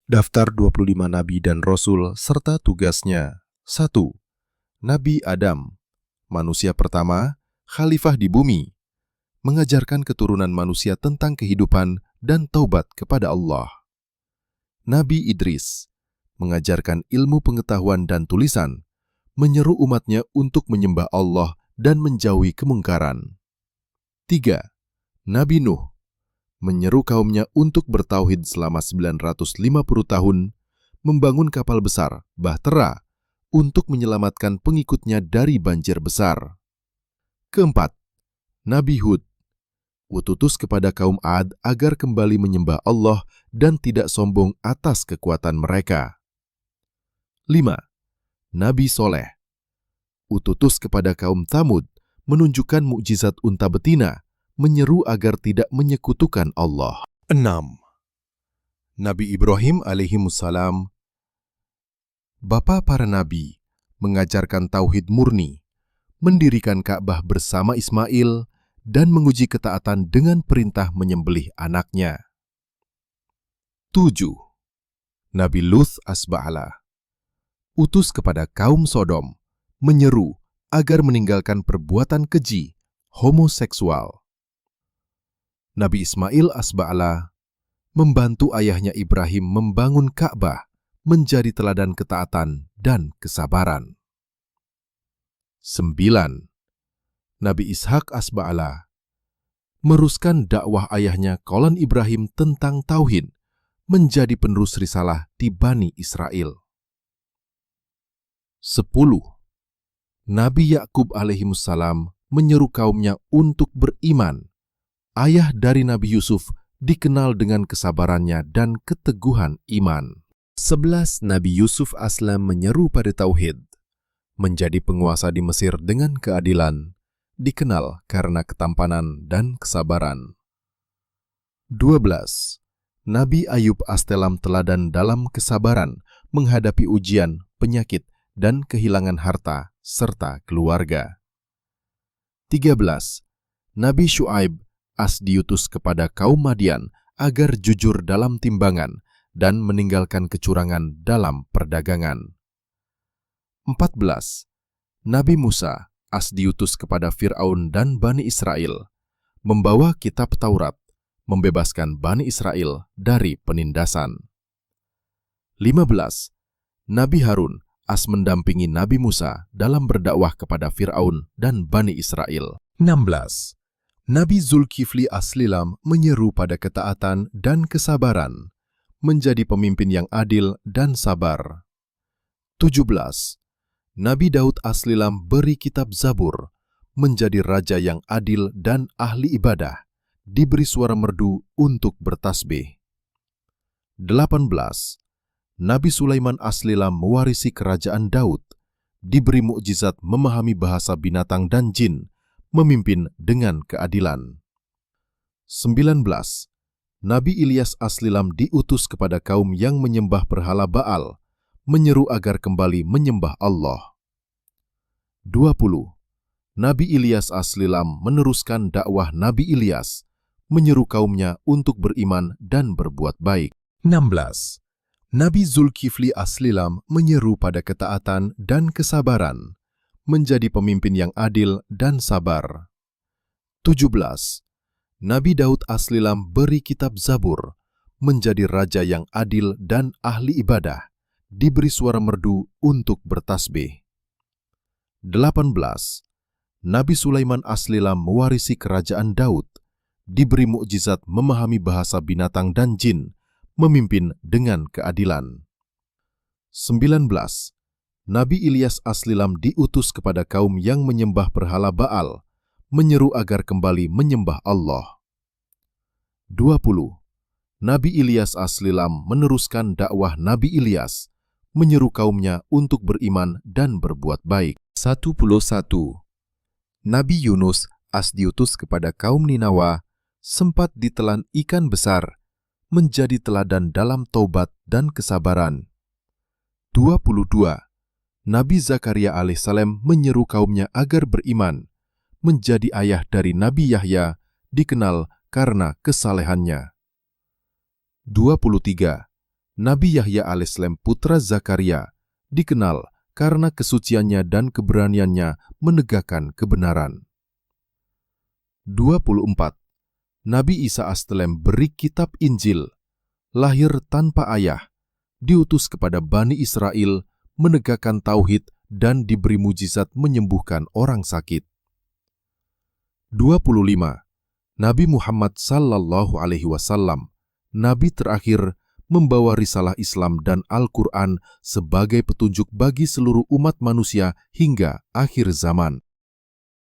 Daftar 25 Nabi dan Rasul serta tugasnya. 1. Nabi Adam, manusia pertama, khalifah di bumi, mengajarkan keturunan manusia tentang kehidupan dan taubat kepada Allah. Nabi Idris, mengajarkan ilmu pengetahuan dan tulisan, menyeru umatnya untuk menyembah Allah dan menjauhi kemungkaran. 3. Nabi Nuh, menyeru kaumnya untuk bertauhid selama 950 tahun, membangun kapal besar, Bahtera, untuk menyelamatkan pengikutnya dari banjir besar. 4. Nabi Hud, ututus kepada kaum Ad agar kembali menyembah Allah dan tidak sombong atas kekuatan mereka. 5. Nabi Soleh, ututus kepada kaum Thamud, menunjukkan mukjizat unta betina, menyeru agar tidak menyekutukan Allah. 6. Nabi Ibrahim alaihimussalam, bapa para nabi, mengajarkan tauhid murni, mendirikan Ka'bah bersama Ismail, dan menguji ketaatan dengan perintah menyembelih anaknya. 7. Nabi Luth Asba'ala, utus kepada kaum Sodom, menyeru agar meninggalkan perbuatan keji, homoseksual. Nabi Ismail Asba'ala membantu ayahnya Ibrahim membangun Ka'bah menjadi teladan ketaatan dan kesabaran. 9. Nabi Ishak Asba'ala meruskan dakwah ayahnya Qolan Ibrahim tentang tauhid, menjadi penerus risalah di Bani Israel. 10. Nabi Yakub alaihimussalam menyeru kaumnya untuk beriman. Ayah dari Nabi Yusuf dikenal dengan kesabarannya dan keteguhan iman. 11. Nabi Yusuf Aslam menyeru pada tauhid, menjadi penguasa di Mesir dengan keadilan, dikenal karena ketampanan dan kesabaran. 12. Nabi Ayub Astelam teladan dalam kesabaran menghadapi ujian, penyakit, dan kehilangan harta serta keluarga. 13. Nabi Syuaib diutus kepada kaum Madian agar jujur dalam timbangan dan meninggalkan kecurangan dalam perdagangan. 14. Nabi Musa diutus kepada Fir'aun dan Bani Israel, membawa kitab Taurat, membebaskan Bani Israel dari penindasan. 15. Nabi Harun mendampingi Nabi Musa dalam berdakwah kepada Fir'aun dan Bani Israel. 16. Nabi Zulkifli Aslilam menyeru pada ketaatan dan kesabaran, menjadi pemimpin yang adil dan sabar. 17. Nabi Daud Aslilam beri kitab Zabur, menjadi raja yang adil dan ahli ibadah, diberi suara merdu untuk bertasbih. 18. Nabi Sulaiman Aslilam mewarisi kerajaan Daud, diberi mukjizat memahami bahasa binatang dan jin, memimpin dengan keadilan. 19. Nabi Ilyas Aslilam diutus kepada kaum yang menyembah berhala Baal, menyeru agar kembali menyembah Allah. 20. Nabi Ilyas Aslilam meneruskan dakwah Nabi Ilyas, menyeru kaumnya untuk beriman dan berbuat baik. 16. Nabi Zulkifli Aslilam menyeru pada ketaatan dan kesabaran, menjadi pemimpin yang adil dan sabar. 17. Nabi Daud Aslilam beri kitab Zabur, menjadi raja yang adil dan ahli ibadah, diberi suara merdu untuk bertasbih. 18. Nabi Sulaiman Aslilam mewarisi kerajaan Daud, diberi mukjizat memahami bahasa binatang dan jin, memimpin dengan keadilan. 19. Nabi Ilyas Aslilam diutus kepada kaum yang menyembah berhala Baal, menyeru agar kembali menyembah Allah. 20. Nabi Ilyas Aslilam meneruskan dakwah Nabi Ilyas, menyeru kaumnya untuk beriman dan berbuat baik. 11. Nabi Yunus diutus kepada kaum Ninawa, sempat ditelan ikan besar, menjadi teladan dalam taubat dan kesabaran. 22. Nabi Zakaria alaihissalam menyeru kaumnya agar beriman, menjadi ayah dari Nabi Yahya, dikenal karena kesalehannya. 23. Nabi Yahya alaihissalam putra Zakaria dikenal karena kesuciannya dan keberaniannya menegakkan kebenaran. 24. Nabi Isa alaihissalam beri kitab Injil, lahir tanpa ayah, diutus kepada Bani Israel, menegakkan tauhid dan diberi mujizat menyembuhkan orang sakit. 25. Nabi Muhammad sallallahu alaihi wasallam, nabi terakhir, membawa risalah Islam dan Al-Quran sebagai petunjuk bagi seluruh umat manusia hingga akhir zaman.